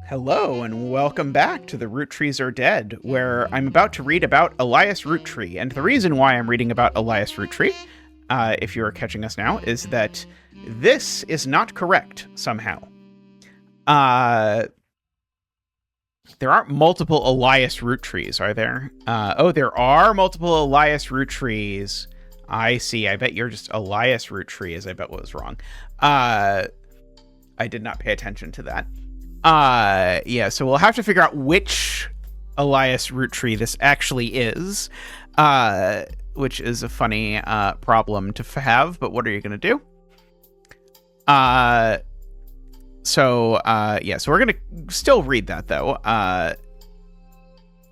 Hello and welcome back to the Roottrees Are Dead, where I'm about to read about Elias Roottree. And the reason why I'm reading about Elias Roottree, if you're catching us now, is that this is not correct somehow. There aren't multiple Elias Roottrees, are there? There are multiple Elias Roottrees. I see. I bet you're just Elias Roottree, as I bet what was wrong. I did not pay attention to that. So we'll have to figure out which Elias Roottree this actually is, which is a funny problem to have, but what are you going to do? So we're going to still read that, though,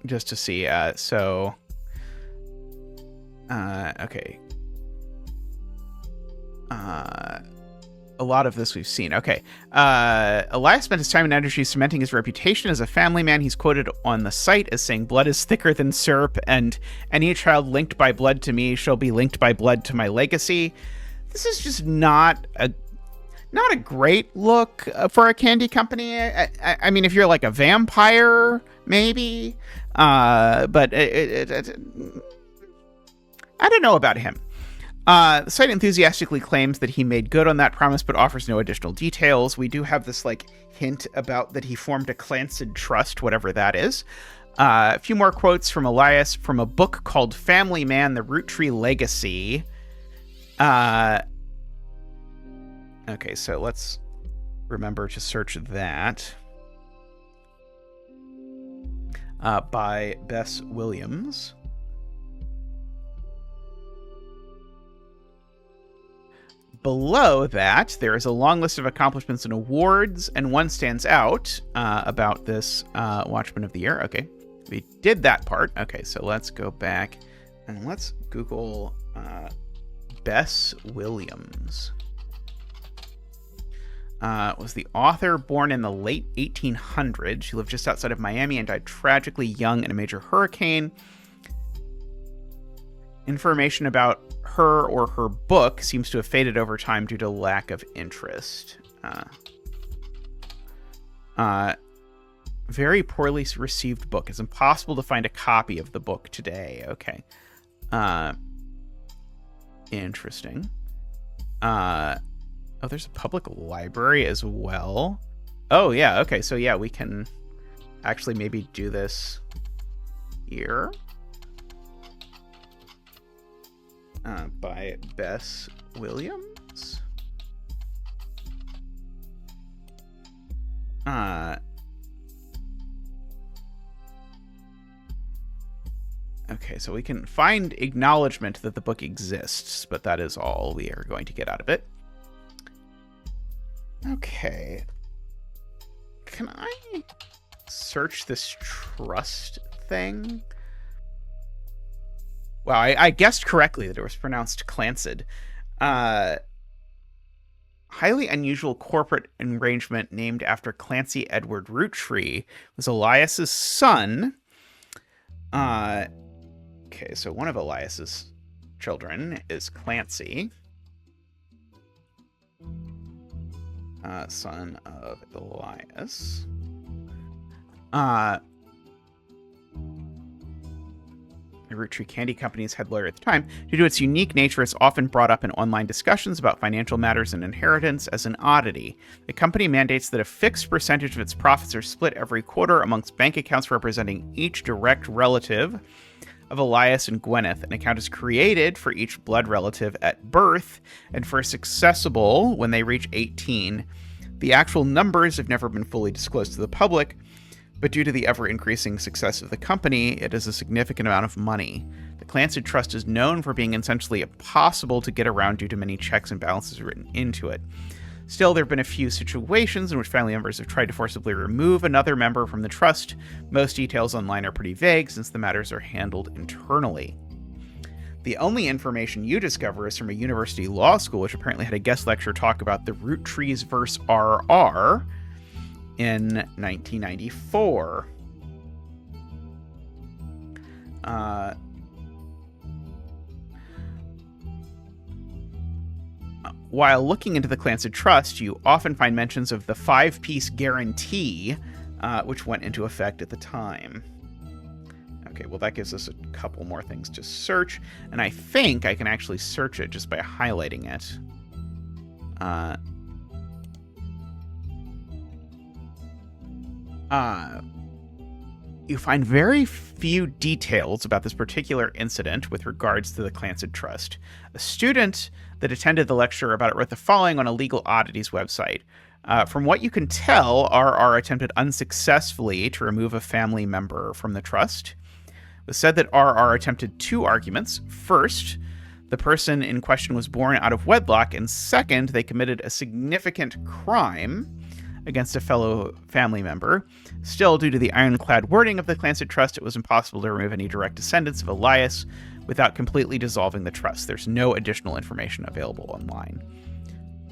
just to see. Okay. A lot of this we've seen. Okay. Elias spent his time and energy cementing his reputation as a family man. He's quoted on the site as saying, "Blood is thicker than syrup, and any child linked by blood to me shall be linked by blood to my legacy." This is just not a great look for a candy company. I mean, if you're like a vampire, maybe. But I don't know about him. The site enthusiastically claims that he made good on that promise, but offers no additional details. We do have this hint about that he formed a Clancid Trust, whatever that is. A few more quotes from Elias from a book called Family Man, The Roottree Legacy. Okay, so let's remember to search that. By Bess Williams. Below that, there is a long list of accomplishments and awards, and one stands out about this Watchman of the Year. Okay, we did that part. Okay, so let's go back and let's Google Bess Williams. Was the author born in the late 1800s. She lived just outside of Miami and died tragically young in a major hurricane. Information about her or her book seems to have faded over time due to lack of interest. Very poorly received book. It's impossible to find a copy of the book today. Okay. Interesting. There's a public library as well. Oh, yeah. Okay, so yeah, we can actually maybe do this here. By Bess Williams. Okay, so we can find acknowledgement that the book exists, but that is all we are going to get out of it. Okay. Can I search this trust thing? Well, I guessed correctly that it was pronounced Clancid. Highly unusual corporate arrangement named after Clancy Edward Roottree was Elias's son. Okay, so one of Elias's children is Clancy. Son of Elias. The Roottree Candy Company's head lawyer at the time. Due to its unique nature, it's often brought up in online discussions about financial matters and inheritance as an oddity. The company mandates that a fixed percentage of its profits are split every quarter amongst bank accounts representing each direct relative of Elias and Gwyneth. An account is created for each blood relative at birth and first accessible when they reach 18. The actual numbers have never been fully disclosed to the public, but due to the ever-increasing success of the company, it is a significant amount of money. The Clancid Trust is known for being essentially impossible to get around due to many checks and balances written into it. Still, there have been a few situations in which family members have tried to forcibly remove another member from the trust. Most details online are pretty vague since the matters are handled internally. The only information you discover is from a university law school, which apparently had a guest lecture talk about the Roottrees vs. RR, in 1994. While looking into the Clancid Trust, you often find mentions of the 5-piece guarantee which went into effect at the time. Okay, well, that gives us a couple more things to search, and I think I can actually search it just by highlighting it. You find very few details about this particular incident with regards to the Clancid Trust. A student that attended the lecture about it wrote the following on a Legal Oddities website. From what you can tell, RR attempted unsuccessfully to remove a family member from the trust. It was said that RR attempted two arguments. First, the person in question was born out of wedlock, and second, they committed a significant crime against a fellow family member. Still, due to the ironclad wording of the Clancid Trust, it was impossible to remove any direct descendants of Elias without completely dissolving the trust. There's no additional information available online.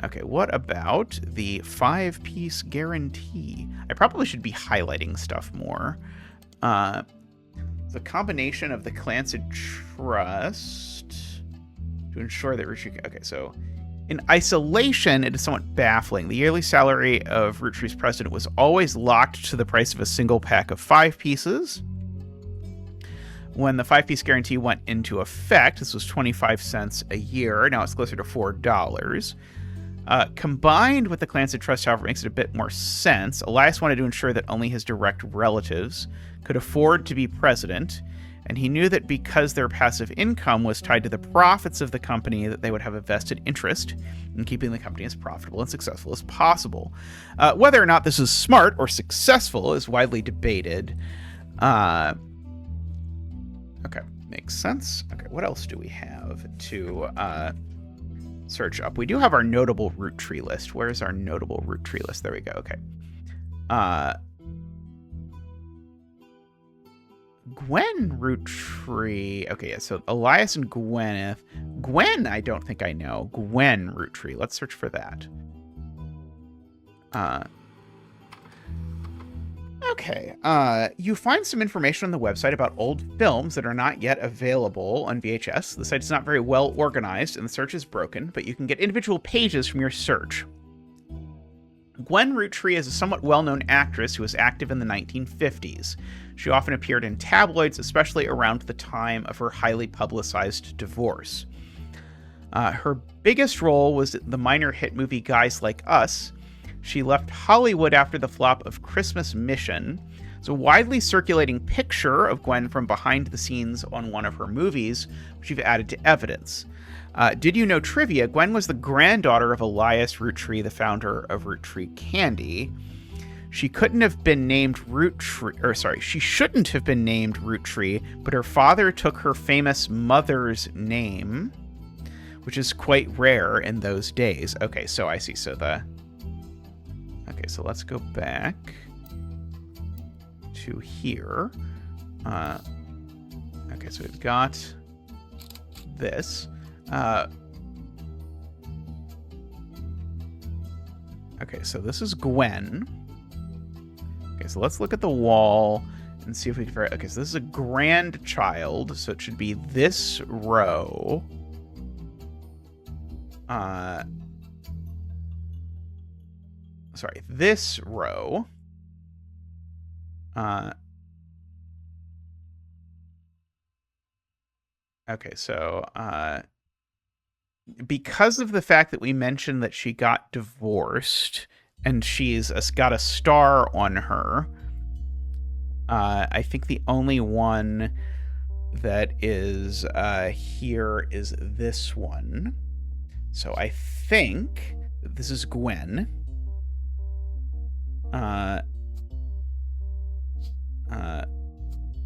Okay, what about the 5-piece guarantee? I probably should be highlighting stuff more. The combination of the Clancid Trust to ensure that Roottree... Okay, so in isolation, it is somewhat baffling. The yearly salary of Rootree's president was always locked to the price of a single pack of 5 pieces. When the 5-piece guarantee went into effect, this was 25 cents a year. Now it's closer to $4. Combined with the Clancid Trust, however, makes it a bit more sense. Elias wanted to ensure that only his direct relatives could afford to be president, and he knew that because their passive income was tied to the profits of the company, that they would have a vested interest in keeping the company as profitable and successful as possible. Whether or not this is smart or successful is widely debated. Okay, makes sense. Okay, what else do we have to search up? We do have our notable Roottree list. Where's our notable Roottree list? There we go. Okay. Gwen Roottree. Okay, yeah, so Elias and Gwyneth. Gwen, I don't think I know. Gwen Roottree. Let's search for that. Okay. You find some information on the website about old films that are not yet available on VHS. The site is not very well organized, and the search is broken, but you can get individual pages from your search. Gwen Roottree is a somewhat well-known actress who was active in the 1950s. She often appeared in tabloids, especially around the time of her highly publicized divorce. Her biggest role was the minor hit movie Guys Like Us. She left Hollywood after the flop of Christmas Mission. It's a widely circulating picture of Gwen from behind the scenes on one of her movies, which you've added to evidence. Did you know trivia? Gwen was the granddaughter of Elias Roottree, the founder of Roottree Candy. She couldn't have been named she shouldn't have been named Roottree, but her father took her famous mother's name, which is quite rare in those days. Okay, so I see. Okay, so let's go back to here. Okay, so we've got this. Okay, so this is Gwen. Okay, so let's look at the wall and see if we can... Okay, so this is a grandchild, so it should be this row. Sorry, this row. Okay, so... because of the fact that we mentioned that she got divorced and she's got a star on her, I think the only one that is here is this one. So I think this is Gwen.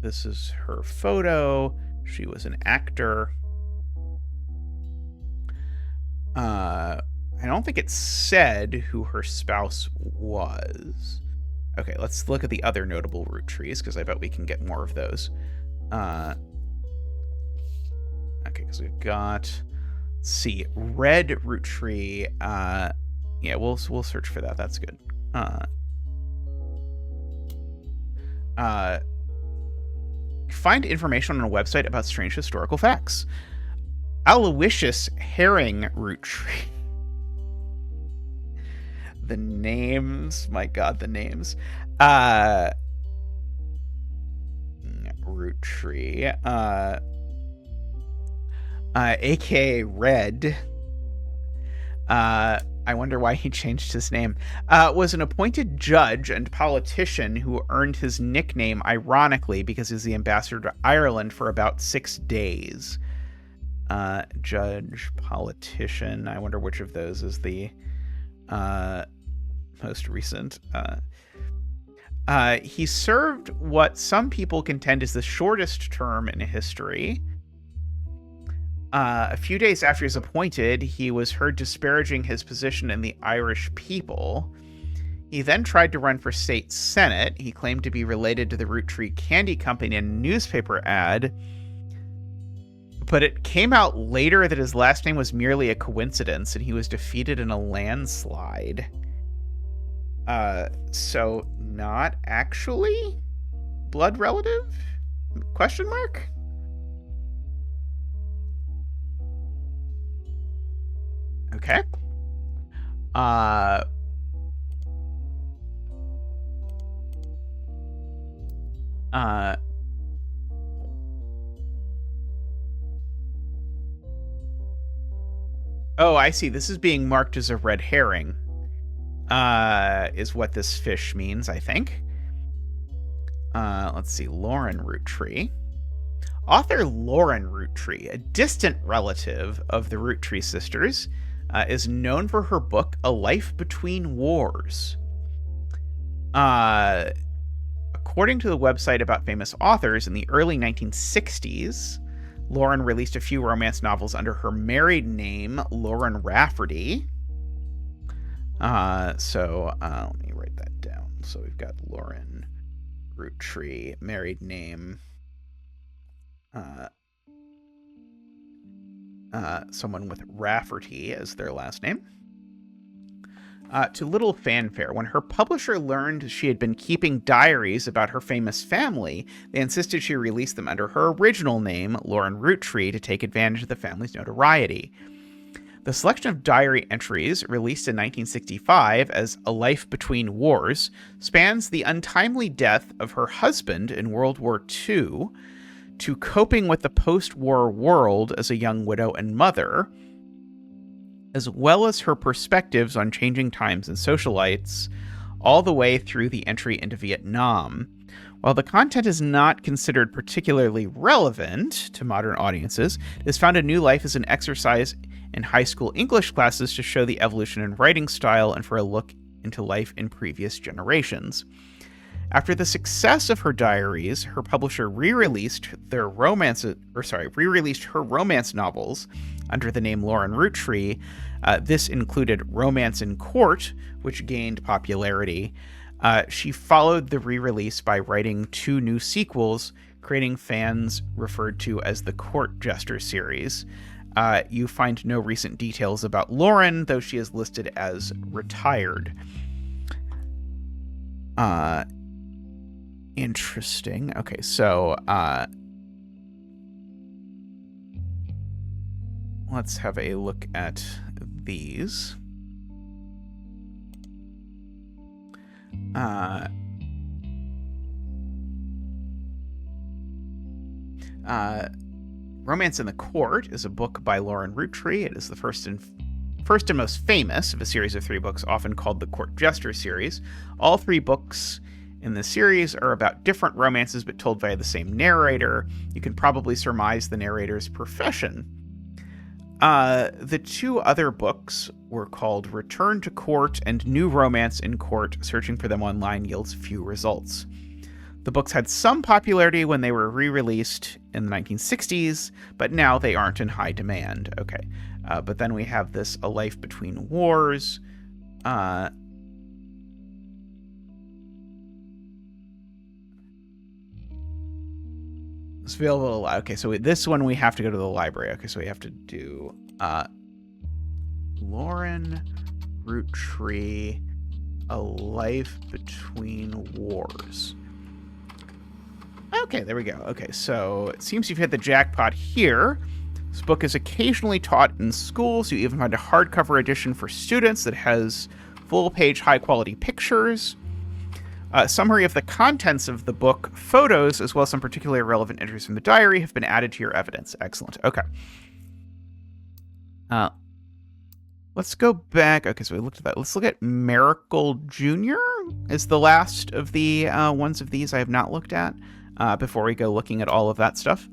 This is her photo. She was an actor. I don't think it said who her spouse was. Okay, let's look at the other notable Roottrees, because I bet we can get more of those. Okay, because we've got... Let's see, Red Roottree. Yeah, we'll search for that. That's good. Find information on a website about strange historical facts. Aloysius Herring Roottree. The names, my God, the names. Roottree, aka Red, I wonder why he changed his name, was an appointed judge and politician who earned his nickname ironically because he's the ambassador to Ireland for about 6 days. Judge, politician, I wonder which of those is the most recent. He served what some people contend is the shortest term in history. A few days after he was appointed, he was heard disparaging his position in the Irish people. He then tried to run for state senate. He claimed to be related to the Roottree Candy Company in a newspaper ad, but it came out later that his last name was merely a coincidence, and he was defeated in a landslide. So not actually blood relative? Question mark? Okay. Oh, I see. This is being marked as a red herring. Is what this fish means, I think. Let's see. Lauren Roottree. Author Lauren Roottree, a distant relative of the Roottree sisters, is known for her book, A Life Between Wars. According to the website about famous authors, in the early 1960s, Lauren released a few romance novels under her married name, Lauren Rafferty. Let me write that down. So we've got Lauren Roottree, married name, someone with Rafferty as their last name. To little fanfare, when her publisher learned she had been keeping diaries about her famous family, they insisted she release them under her original name, Lauren Roottree, to take advantage of the family's notoriety. The selection of diary entries, released in 1965 as A Life Between Wars, spans the untimely death of her husband in World War II, to coping with the post-war world as a young widow and mother, as well as her perspectives on changing times and socialites, all the way through the entry into Vietnam. While the content is not considered particularly relevant to modern audiences, it has found a new life as an exercise in high school English classes to show the evolution in writing style and for a look into life in previous generations. After the success of her diaries, her publisher re-released her romance novels under the name Lauren Roottree. This included Romance in Court, which gained popularity. She followed the re-release by writing 2 new sequels, creating fans referred to as the Court Jester series. You find no recent details about Lauren, though she is listed as retired. Interesting. Okay, so let's have a look at these. Romance in the Court is a book by Lauren Roottree. It is the first and most famous of a series of 3 books, often called the Court Jester series. All 3 books in the series are about different romances but told via the same narrator. You can probably surmise the narrator's profession. The 2 other books were called Return to Court and New Romance in Court. Searching for them online yields few results. The books had some popularity when they were re-released in the 1960s, but now they aren't in high demand. Okay, but then we have this A Life Between Wars. It's available. Okay, so this one we have to go to the library. Okay, so we have to do Lauren Roottree, A Life Between Wars. Okay, there we go. Okay, so it seems you've hit the jackpot here. This book is occasionally taught in schools. You even find a hardcover edition for students that has full-page, high-quality pictures. Summary of the contents of the book, photos, as well as some particularly relevant entries from the diary have been added to your evidence. Excellent. Okay. Let's go back. Okay, so we looked at that. Let's look at Miracle Jr. is the last of the ones of these I have not looked at before we go looking at all of that stuff.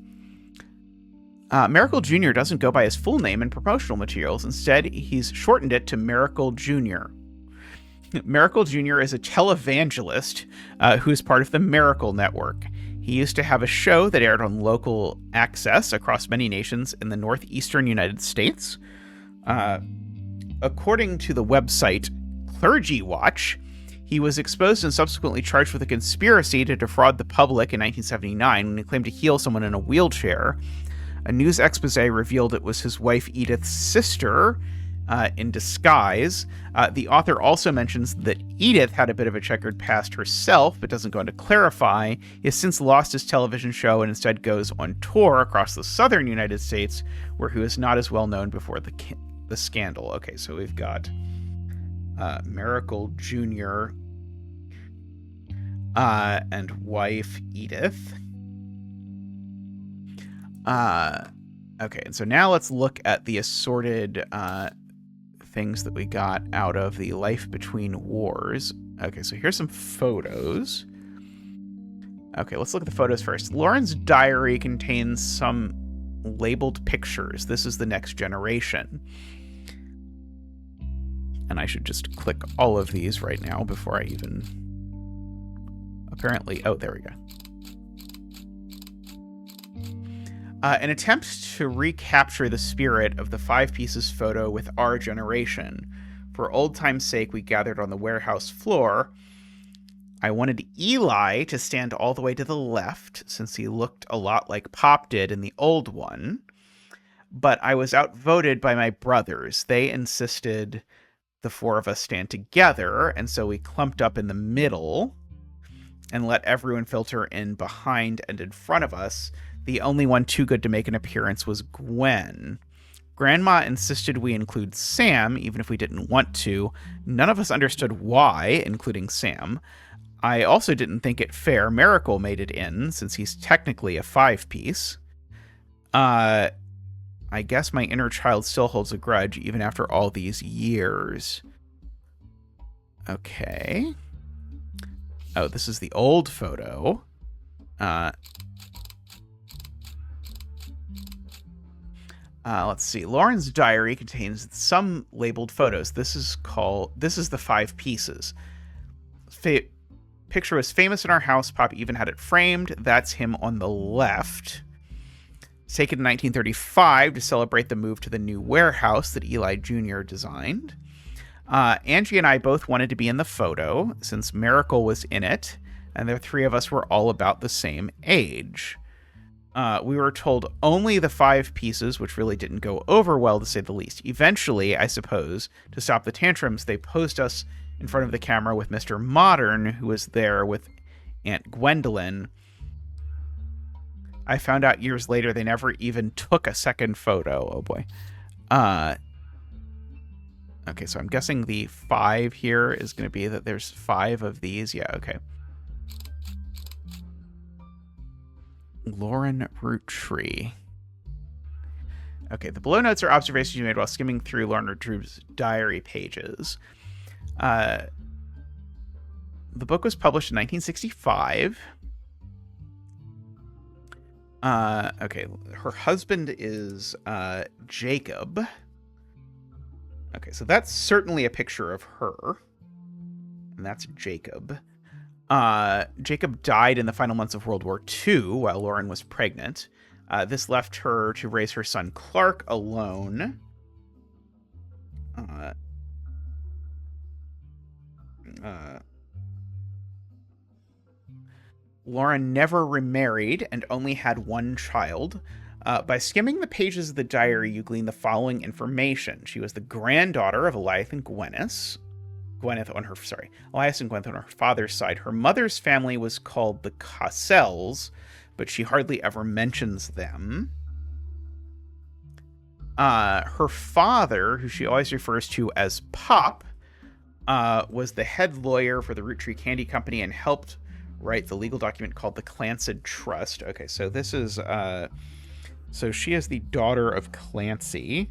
Miracle Jr. doesn't go by his full name in promotional materials. Instead, he's shortened it to Miracle Jr. Miracle Jr. is a televangelist who is part of the Miracle Network. He used to have a show that aired on local access across many nations in the northeastern United States. According to the website Clergy Watch, he was exposed and subsequently charged with a conspiracy to defraud the public in 1979 when he claimed to heal someone in a wheelchair. A news expose revealed it was his wife Edith's sister in disguise. The author also mentions that Edith had a bit of a checkered past herself, but doesn't go on to clarify. He has since lost his television show and instead goes on tour across the southern United States, where he was not as well known before the scandal. Okay, so we've got Miracle Jr. And wife Edith. Okay, and so now let's look at the assorted things that we got out of the Life Between Wars. Okay, so here's some photos. Okay, let's look at the photos first. Lauren's diary contains some labeled pictures. This is the next generation. And I should just click all of these right now before I even... Apparently... Oh, there we go. An attempt to recapture the spirit of the Five Pieces photo with our generation. For old time's sake, we gathered on the warehouse floor. I wanted Eli to stand all the way to the left, since he looked a lot like Pop did in the old one. But I was outvoted by my brothers. They insisted the four of us stand together, and so we clumped up in the middle and let everyone filter in behind and in front of us. The only one too good to make an appearance was Gwen. Grandma insisted we include Sam, even if we didn't want to. None of us understood why, including Sam. I also didn't think it fair Miracle made it in, since he's technically a five-piece. I guess my inner child still holds a grudge, even after all these years. Okay. Oh, this is the old photo. Let's see. Lauren's diary contains some labeled photos. This is the Five Pieces. Picture was famous in our house. Pop even had it framed. That's him on the left. Taken in 1935 to celebrate the move to the new warehouse that Eli Jr. designed. Angie and I both wanted to be in the photo, since Miracle was in it, and the three of us were all about the same age. We were told only the Five Pieces, which really didn't go over well, to say the least. Eventually, I suppose, to stop the tantrums, they posed us in front of the camera with Mr. Modern, who was there with Aunt Gwendolyn. I found out years later they never even took a second photo. Oh, boy. Okay, so I'm guessing the 5 here is going to be that there's 5 of these. Yeah, okay. Lauren Roottree. Okay, the below notes are observations you made while skimming through Lauren Roottree's diary pages. The book was published in 1965. Okay, her husband is Jacob. Okay, so that's certainly a picture of her. And that's Jacob. Jacob died in the final months of World War II while Lauren was pregnant. This left her to raise her son Clark alone. Lauren never remarried and only had one child. By skimming the pages of the diary, you glean the following information. She was the granddaughter of Elias and Elias and Gwyneth on her father's side. Her mother's family was called the Cossells, but she hardly ever mentions them. Her father, who she always refers to as Pop, was the head lawyer for the Roottrees Candy Company and helped write the legal document called the Clancid Trust. Okay, so this is so she is the daughter of Clancy.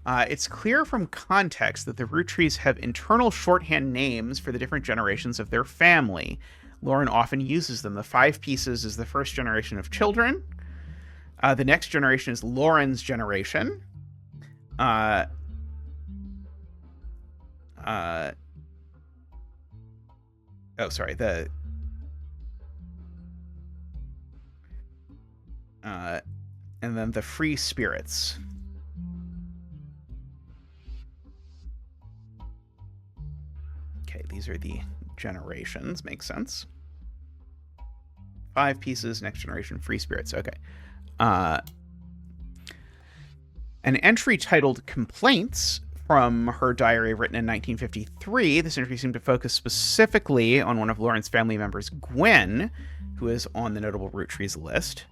It's clear from context that the Rootrees have internal shorthand names for the different generations of their family. Lauren often uses them. The 5 pieces is the first generation of children. The next generation is Lauren's generation. And then the free spirits. Okay, these are the generations. Makes sense. 5 pieces, next generation, free spirits. Okay. An entry titled Complaints from her diary written in 1953. This entry seemed to focus specifically on one of Lauren's family members, Gwen, who is on the notable Rootrees list.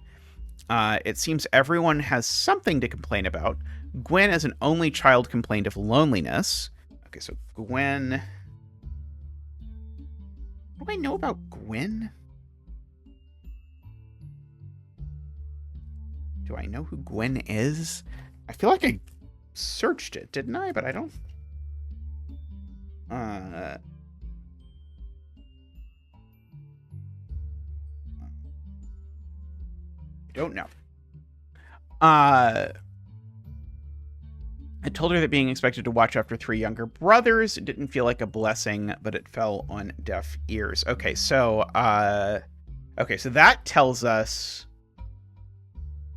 It seems everyone has something to complain about. Gwen, as an only child, complained of loneliness. Okay, so Gwen... What do I know about Gwen? Do I know who Gwen is? I feel like I searched it, didn't I? But I don't... I don't know. I told her that being expected to watch after 3 younger brothers didn't feel like a blessing, but it fell on deaf ears. Okay, so that tells us...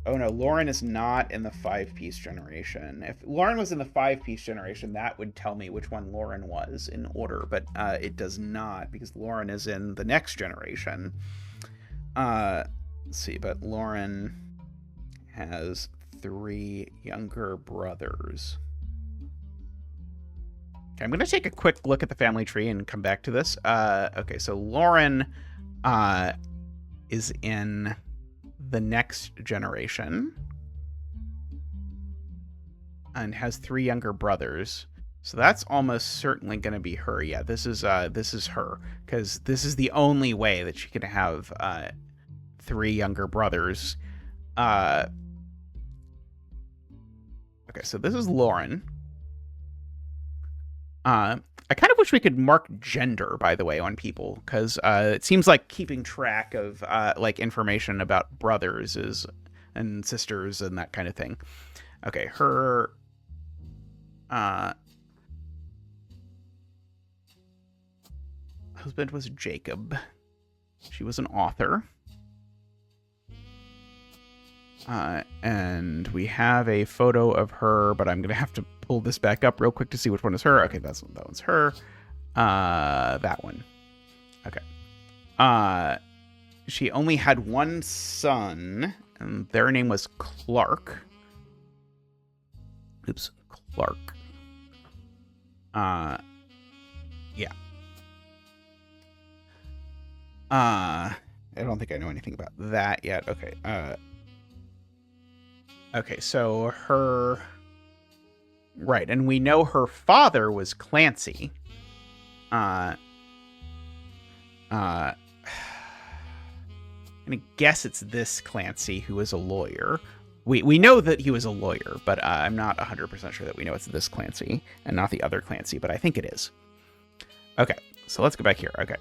Oh no, Lauren is not in the 5-piece generation. If Lauren was in the 5-piece generation, that would tell me which one Lauren was in order, but it does not, because Lauren is in the next generation. Let's see, but Lauren has 3 younger brothers. Okay, I'm going to take a quick look at the family tree and come back to this. Okay, so Lauren is in the next generation and has 3 younger brothers. So that's almost certainly going to be her. Yeah, this is her, because this is the only way that she can have 3 younger brothers. Okay, so this is Lauren. I kind of wish we could mark gender, by the way, on people, because it seems like keeping track of like information about brothers and sisters and that kind of thing. Okay, her husband was Jacob. She was an author. And we have a photo of her, but I'm going to have to pull this back up real quick to see which one is her. Okay, that one's her. That one. Okay. She only had 1 son, and their name was Clark. Oops, Clark. Yeah. I don't think I know anything about that yet. Okay. Okay, so her... Right, and we know her father was Clancy. I'm gonna guess it's this Clancy who is a lawyer. We know that he was a lawyer, but I'm not 100% sure that we know it's this Clancy and not the other Clancy, but I think it is. Okay, so let's go back here. Okay.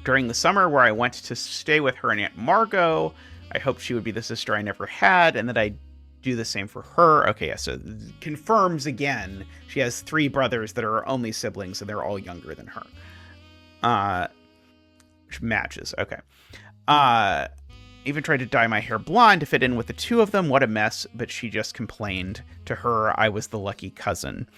During the summer where I went to stay with her and Aunt Margot, I hoped she would be the sister I never had, and that I'd do the same for her. Okay, yeah, so confirms again, she has 3 brothers that are her only siblings, and they're all younger than her. Which matches, okay. Even tried to dye my hair blonde to fit in with the 2 of them. What a mess, but she just complained. To her, I was the lucky cousin.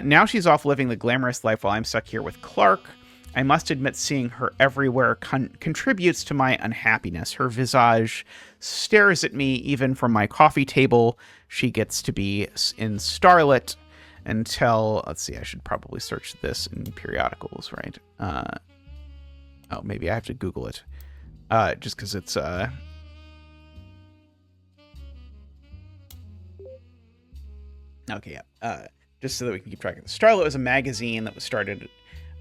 Now she's off living the glamorous life while I'm stuck here with Clark. I must admit seeing her everywhere contributes to my unhappiness. Her visage stares at me even from my coffee table. She gets to be in starlit until... Let's see, I should probably search this in periodicals, right? Oh, maybe I have to Google it. Just because it's... Okay, yeah. Just so that we can keep track of this. Starlet was a magazine that was started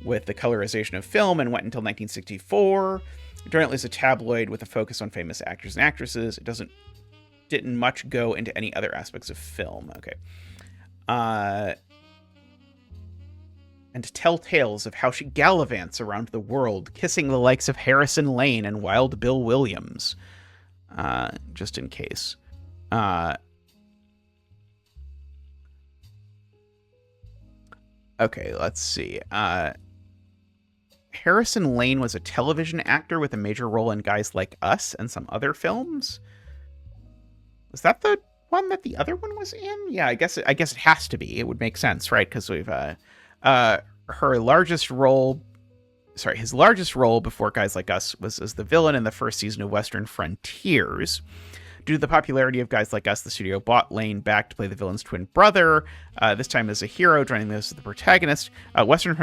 with the colorization of film and went until 1964. Jointly is a tabloid with a focus on famous actors and actresses. It didn't much go into any other aspects of film. Okay. And to tell tales of how she gallivants around the world, kissing the likes of Harrison Lane and Wild Bill Williams. Just in case. Okay, let's see. Harrison Lane was a television actor with a major role in Guys Like Us and some other films. Was that the one that the other one was in? Yeah, I guess it has to be. It would make sense, right? Because we've his largest role before Guys Like Us was as the villain in the first season of Western Frontiers. Due to the popularity of Guys Like Us, the studio bought Lane back to play the villain's twin brother, this time as a hero, joining those as the protagonist. Western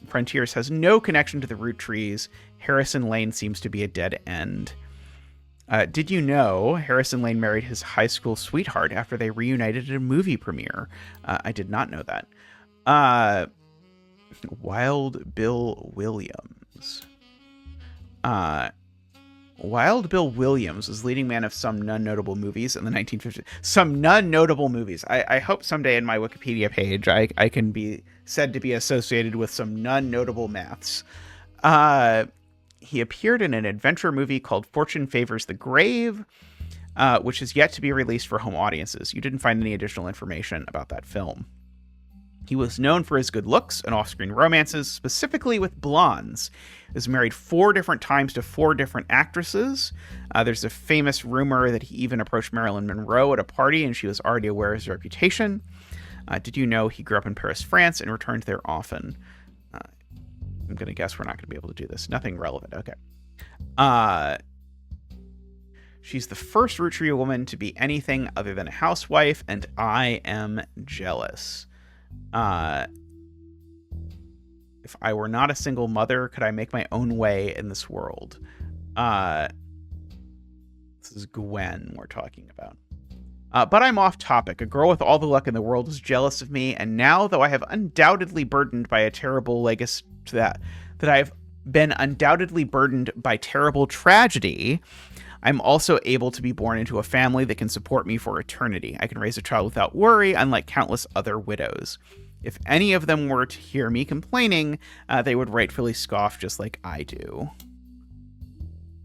Frontiers has no connection to the Roottrees. Harrison Lane seems to be a dead end. Did you know Harrison Lane married his high school sweetheart after they reunited at a movie premiere? I did not know that. Wild Bill Williams. Wild Bill Williams was leading man of some non-notable movies in the 1950s. Some non-notable movies. I hope someday in my Wikipedia page I can be said to be associated with some non-notable maths. He appeared in an adventure movie called Fortune Favors the Grave, which is yet to be released for home audiences. You didn't find any additional information about that film. He was known for his good looks and off-screen romances, specifically with blondes. He was married 4 different times to 4 different actresses. There's a famous rumor that he even approached Marilyn Monroe at a party, and she was already aware of his reputation. Did you know he grew up in Paris, France, and returned there often? I'm going to guess we're not going to be able to do this. Nothing relevant. Okay. She's the first Roottree woman to be anything other than a housewife, and I am jealous. If I were not a single mother, could I make my own way in this world? This is Gwen we're talking about. But I'm off topic. A girl with all the luck in the world is jealous of me, and now, though I have undoubtedly burdened by a terrible legacy that I've been undoubtedly burdened by terrible tragedy, I'm also able to be born into a family that can support me for eternity. I can raise a child without worry, unlike countless other widows. If any of them were to hear me complaining, they would rightfully scoff just like I do.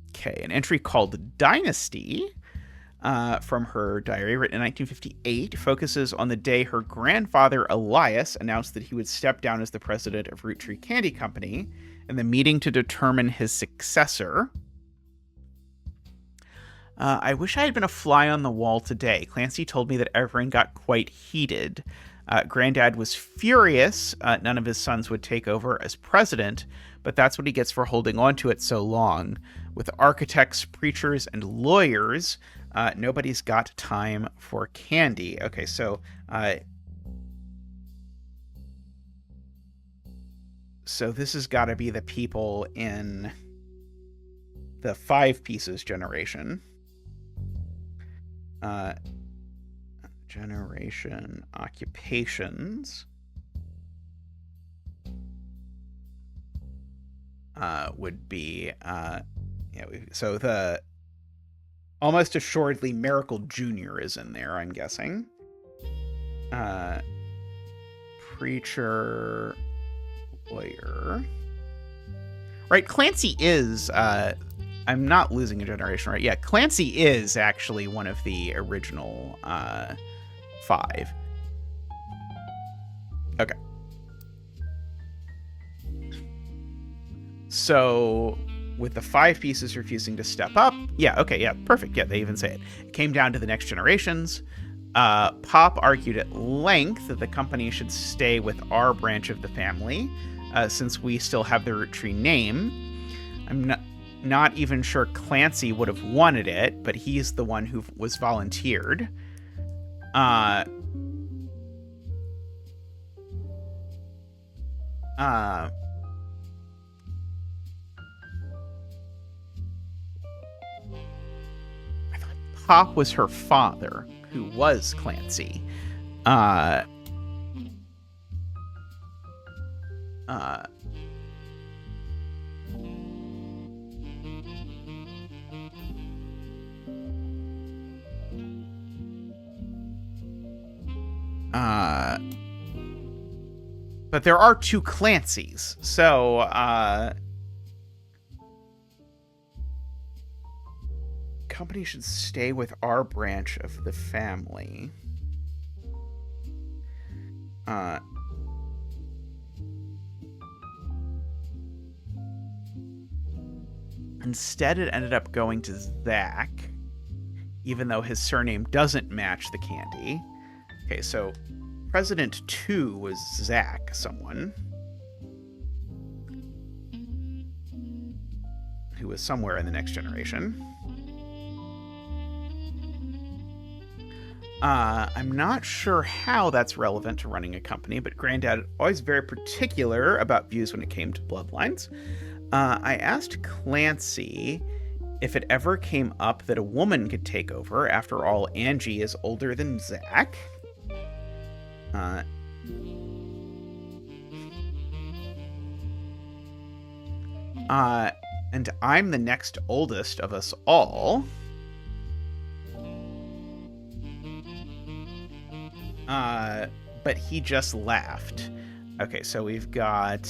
Okay, an entry called Dynasty from her diary, written in 1958, focuses on the day her grandfather, Elias, announced that he would step down as the president of Roottree Candy Company in the meeting to determine his successor. I wish I had been a fly on the wall today. Clancy told me that everyone got quite heated. Granddad was furious none of his sons would take over as president, but that's what he gets for holding on to it so long. With architects, preachers, and lawyers, nobody's got time for candy. Okay, so this has got to be the people in the 5 Pieces generation. Generation occupations would be so the almost assuredly Miracle Jr. is in there, I'm guessing. Preacher, lawyer, right? Clancy is I'm not losing a generation, right? Yeah, Clancy is actually one of the original 5. Okay. So, with the 5 Pieces refusing to step up, yeah, okay, yeah, perfect. Yeah, they even say it. It came down to the next generations. Pop argued at length that the company should stay with our branch of the family, since we still have the Roottree name. I'm not even sure Clancy would have wanted it, but he's the one who was volunteered. I thought Pop was her father, who was Clancy. Uh, but there are 2 Clancys, so, company should stay with our branch of the family. Instead, it ended up going to Zach, even though his surname doesn't match the candy. Okay, so President 2 was Zach, someone who was somewhere in the next generation. I'm not sure how that's relevant to running a company, but Granddad always very particular about views when it came to bloodlines. I asked Clancy if it ever came up that a woman could take over. After all, Angie is older than Zach. And I'm the next oldest of us all. But he just laughed. Okay, so we've got,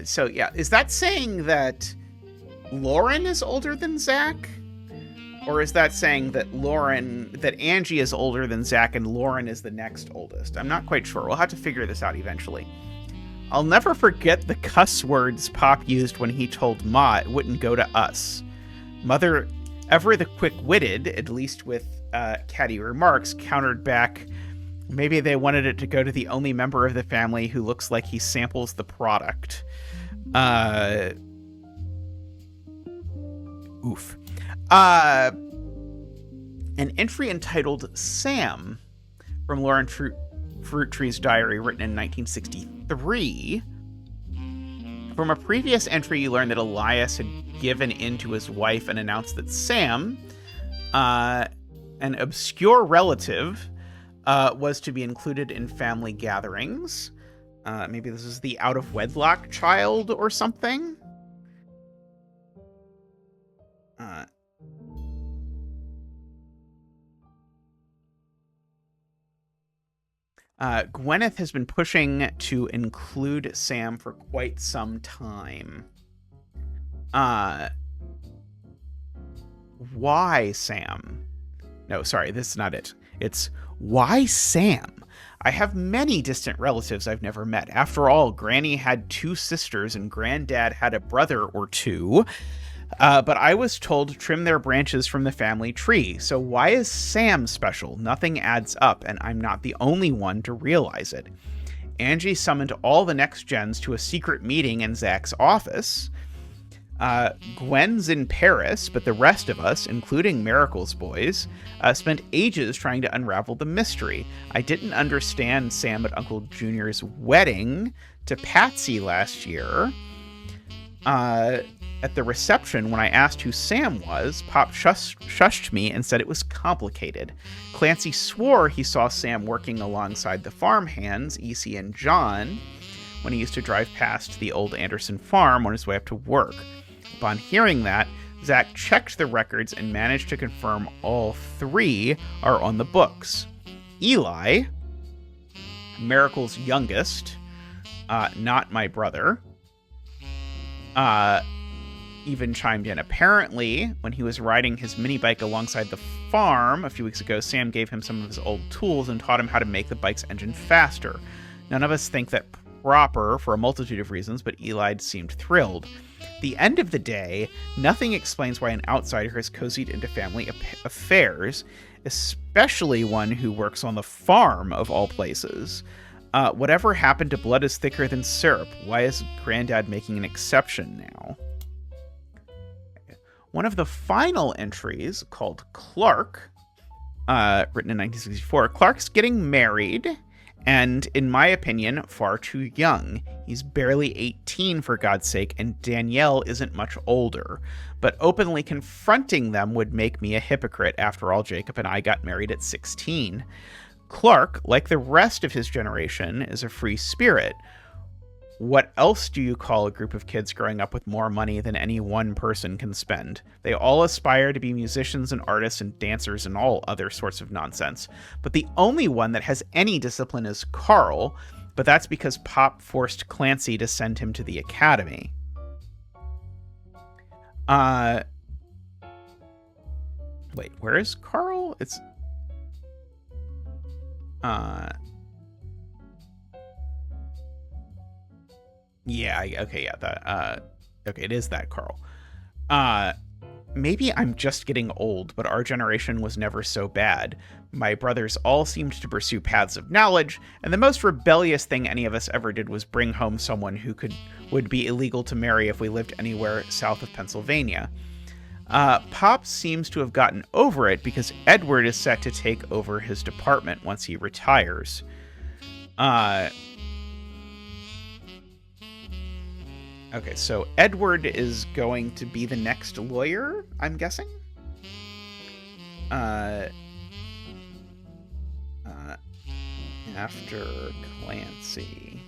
so yeah, is that saying that Lauren is older than Zach? Or is that saying that Angie is older than Zach and Lauren is the next oldest? I'm not quite sure. We'll have to figure this out eventually. I'll never forget the cuss words Pop used when he told Ma it wouldn't go to us. Mother, ever the quick-witted, at least with catty remarks, countered back, maybe they wanted it to go to the only member of the family who looks like he samples the product. Oof. An entry entitled Sam from Lauren Roottree's diary, written in 1963. From a previous entry, you learned that Elias had given in to his wife and announced that Sam, an obscure relative, was to be included in family gatherings. Maybe this is the out-of-wedlock child or something? Gwyneth has been pushing to include Sam for quite some time. Why Sam? No, sorry, this is not it. It's why Sam? I have many distant relatives I've never met. After all, Granny had 2 sisters and Granddad had a brother or 2. But I was told to trim their branches from the family tree. So why is Sam special? Nothing adds up, and I'm not the only one to realize it. Angie summoned all the next gens to a secret meeting in Zach's office. Gwen's in Paris, but the rest of us, including Miracle's boys, spent ages trying to unravel the mystery. I didn't understand Sam at Uncle Junior's wedding to Patsy last year. At the reception, when I asked who Sam was, Pop shushed me and said it was complicated. Clancy swore he saw Sam working alongside the farmhands, EC and John, when he used to drive past the old Anderson farm on his way up to work. Upon hearing that, Zach checked the records and managed to confirm all 3 are on the books. Eli, Miracle's youngest, not my brother, even chimed in. Apparently, when he was riding his mini bike alongside the farm a few weeks ago, Sam gave him some of his old tools and taught him how to make the bike's engine faster. None of us think that proper for a multitude of reasons, but Eli seemed thrilled. The end of the day, nothing explains why an outsider has cozied into family affairs, especially one who works on the farm of all places. Whatever happened to blood is thicker than syrup? Why is Granddad making an exception now? One of the final entries, called Clark, written in 1964, Clark's getting married, And in my opinion, far too young. He's barely 18, for God's sake, and Danielle isn't much older. But openly confronting them would make me a hypocrite. After all, Jacob and I got married at 16. Clark, like the rest of his generation, is a free spirit. What else do you call a group of kids growing up with more money than any one person can spend? They all aspire to be musicians and artists and dancers and all other sorts of nonsense. But the only one that has any discipline is Carl, but that's because Pop forced Clancy to send him to the academy. Wait, where is Carl? It's... Yeah, okay, yeah, that, okay, it is that Carl. Maybe I'm just getting old, but our generation was never so bad. My brothers all seemed to pursue paths of knowledge, and the most rebellious thing any of us ever did was bring home someone who would be illegal to marry if we lived anywhere south of Pennsylvania. Pop seems to have gotten over it because Edward is set to take over his department once he retires. Okay, so Edward is going to be the next lawyer, I'm guessing? After Clancy.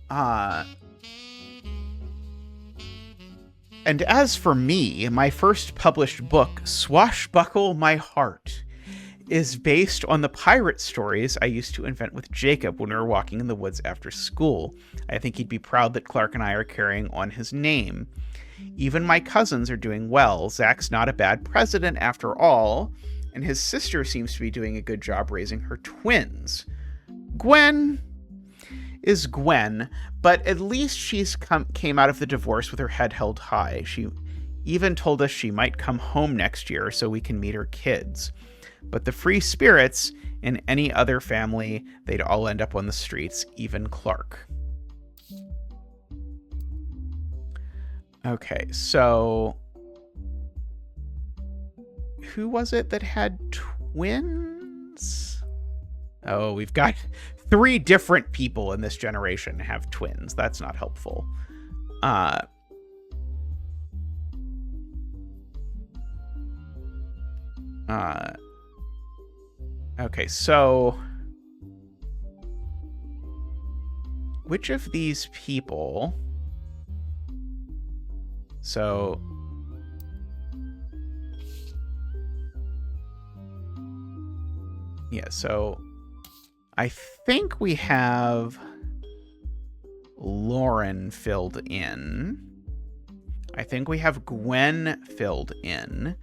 And as for me, my first published book, Swashbuckle My Heart, is based on the pirate stories I used to invent with Jacob when we were walking in the woods after school. I think he'd be proud that Clark and I are carrying on his name. Even my cousins are doing well. Zach's not a bad president after all, and his sister seems to be doing a good job raising her twins. Gwen is Gwen, but at least she's came out of the divorce with her head held high. She even told us she might come home next year so we can meet her kids. But the free spirits, in any other family, they'd all end up on the streets, even Clark. Okay, so... who was it that had twins? Oh, we've got 3 different people in this generation have twins. That's not helpful. Okay, so which of these people? So yeah, so I think we have Lauren filled in. I think we have Gwen filled in.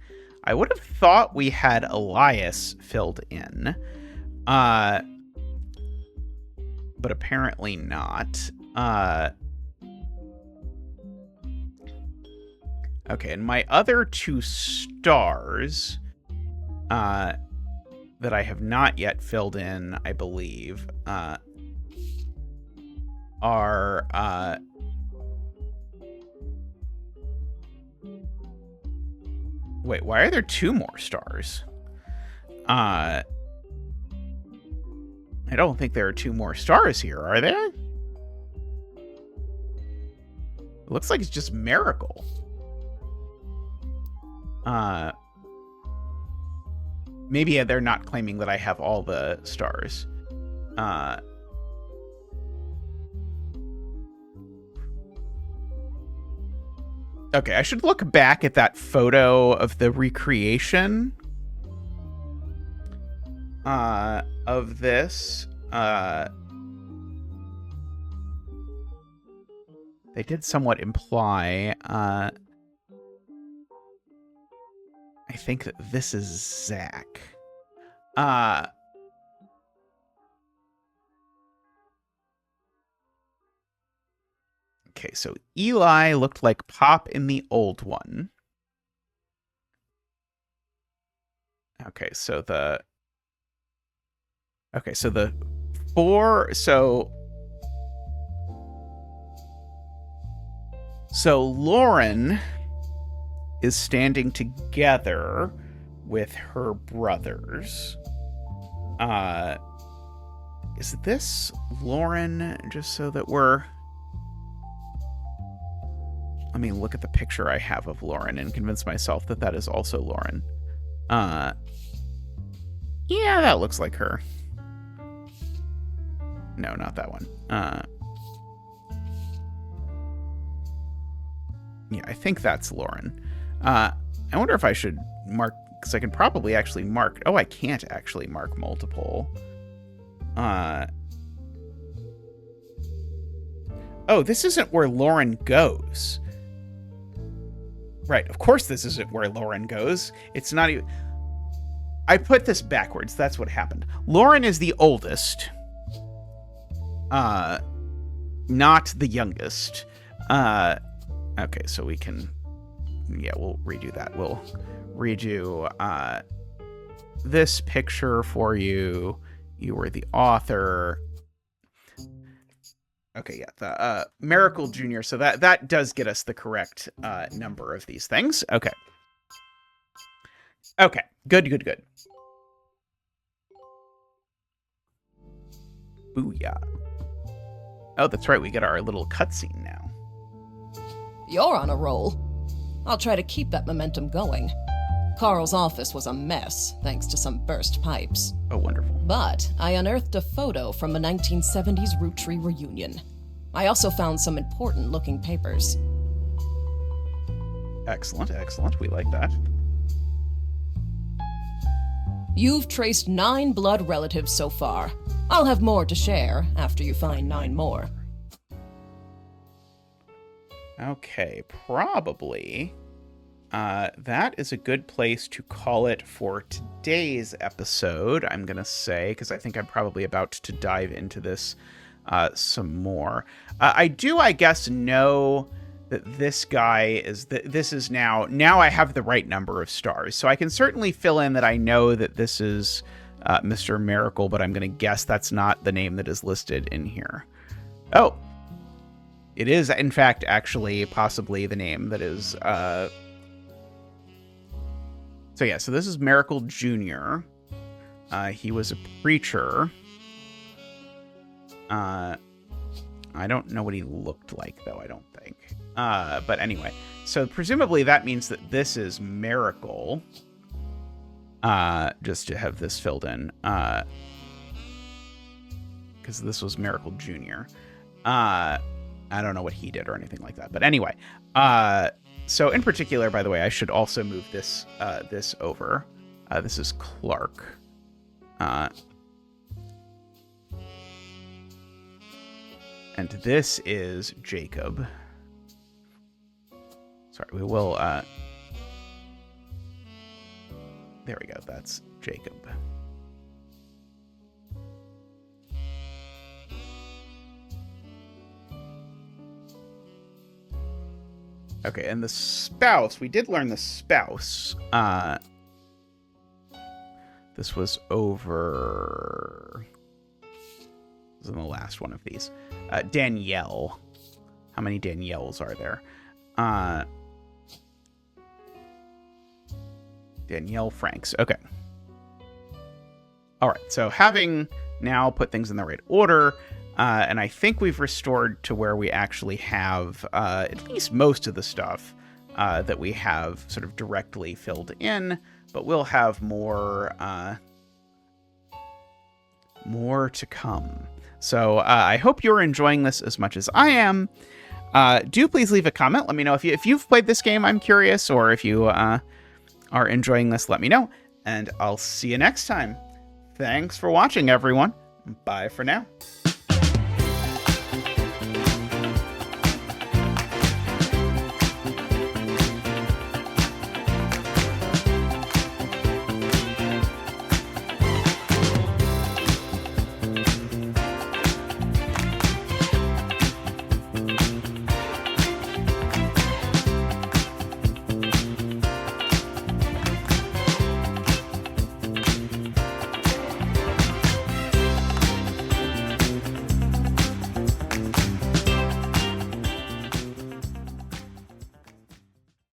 I would have thought we had Elias filled in, but apparently not. Okay, and my other 2 stars that I have not yet filled in, I believe, are... Wait, why are there 2 more stars? I don't think there are 2 more stars here, are there? It looks like it's just Miracle. Maybe they're not claiming that I have all the stars. Okay, I should look back at that photo of the recreation of this. They did somewhat imply, I think that this is Zach. Okay, so Eli looked like Pop in the old one. Okay, so the 4, so Lauren is standing together with her brothers. Is this Lauren? Just so that we're... Let me look at the picture I have of Lauren and convince myself that that is also Lauren. Yeah, that looks like her. No, not that one. Yeah, I think that's Lauren. I wonder if I should mark, because I can probably actually mark. Oh, I can't actually mark multiple. Oh, this isn't where Lauren goes. Right, of course this isn't where Lauren goes. It's not even... I put this backwards. That's what happened. Lauren is the oldest. Not the youngest. Okay, so we can... Yeah, we'll redo that. We'll redo this picture for you. You were the author. Okay, yeah, the Miracle Jr. So that does get us the correct number of these things. Okay. Okay, good. Booyah. Oh, that's right, we get our little cutscene now. You're on a roll. I'll try to keep that momentum going. Carl's office was a mess, thanks to some burst pipes. Oh, wonderful. But I unearthed a photo from a 1970s Roottree reunion. I also found some important-looking papers. Excellent. We like that. You've traced 9 blood relatives so far. I'll have more to share after you find 9 more. Okay, probably that is a good place to call it for today's episode, I'm going to say, because I think I'm probably about to dive into this some more. I do, I guess, know that this guy is... This is now I have the right number of stars, so I can certainly fill in that I know that this is Mr. Miracle, but I'm going to guess that's not the name that is listed in here. Oh, it is, in fact, actually possibly the name that is... So yeah, so this is Miracle Jr. He was a preacher. I don't know what he looked like, though, I don't think. But anyway, so presumably that means that this is Miracle. Just to have this filled in. Because this was Miracle Jr. I don't know what he did or anything like that. But anyway, so in particular, by the way, I should also move this this over. This is Clark. And this is Jacob. Sorry, we will... There we go, that's Jacob. Okay, and the spouse, we did learn the spouse. This was over... This is in the last one of these. Danielle. How many Danielles are there? Danielle Franks. Okay. All right, so having now put things in the right order, and I think we've restored to where we actually have at least most of the stuff that we have sort of directly filled in, but we'll have more to come. So I hope you're enjoying this as much as I am. Do please leave a comment. Let me know if you've played this game, I'm curious, or if you are enjoying this, let me know. And I'll see you next time. Thanks for watching, everyone. Bye for now.